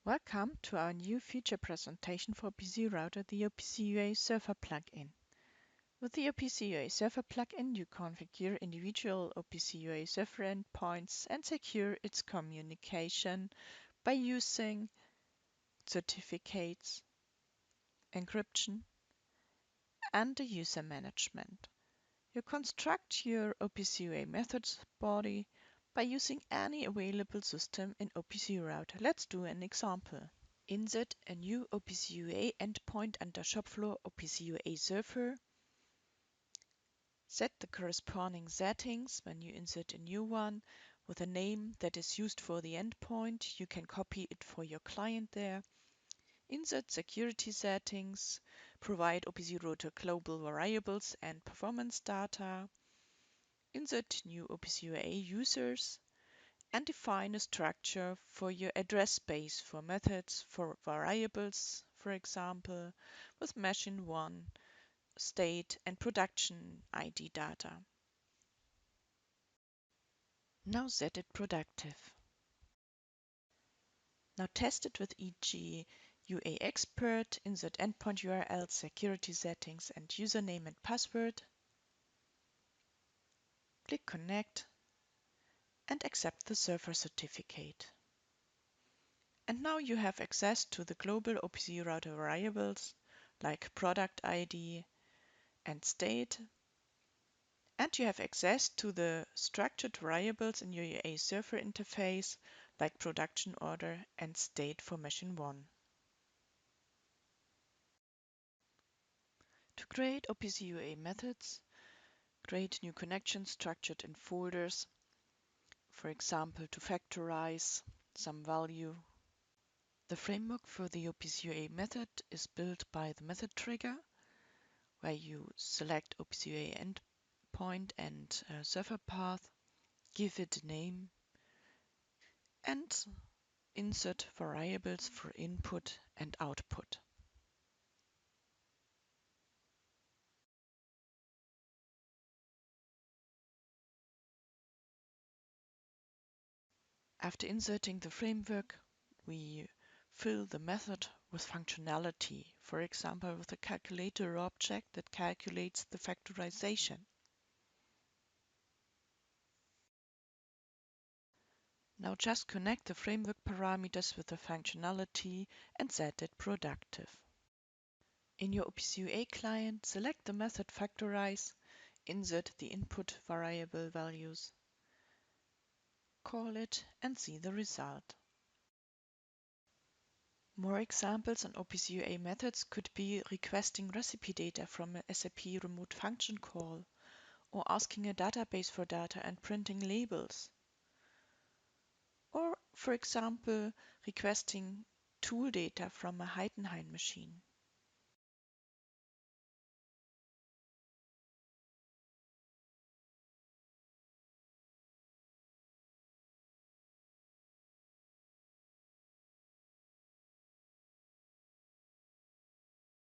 Welcome to our new feature presentation for OPC Router, the OPC UA Server plugin. With the OPC UA Server plugin, you configure individual OPC UA server endpoints and secure its communication by using certificates, encryption, and the user management. You construct your OPC UA Methods body by using any available system in OPC Router. Let's do an example. Insert a new OPC UA endpoint under shop floor OPC UA server. Set the corresponding settings when you insert a new one with a name that is used for the endpoint. You can copy it for your client there. Insert security settings. Provide OPC Router global variables and performance data. Insert new OPC UA users. And define a structure for your address space for methods, for variables, for example, with machine 1, state, and production ID data. Now set it productive. Now test it with e.g. UA Expert, insert endpoint URL, security settings, and username and password. Click Connect and accept the server certificate. And now you have access to the global OPC Router variables like product ID and state, and you have access to the structured variables in your UA server interface like production order and state for machine 1. To create OPC UA methods, create new connections structured in folders, for example to factorize some value. The framework for the OPC UA method is built by the method trigger, where you select OPC UA endpoint and server path, give it a name, and insert variables for input and output. After inserting the framework, we fill the method with functionality, for example with a calculator object that calculates the factorization. Now just connect the framework parameters with the functionality and set it productive. In your OPC UA client, select the method factorize, insert the input variable values, call it and see the result. More examples on OPC UA methods could be requesting recipe data from a SAP remote function call, or asking a database for data and printing labels. Or, for example, requesting tool data from a Heidenhain machine.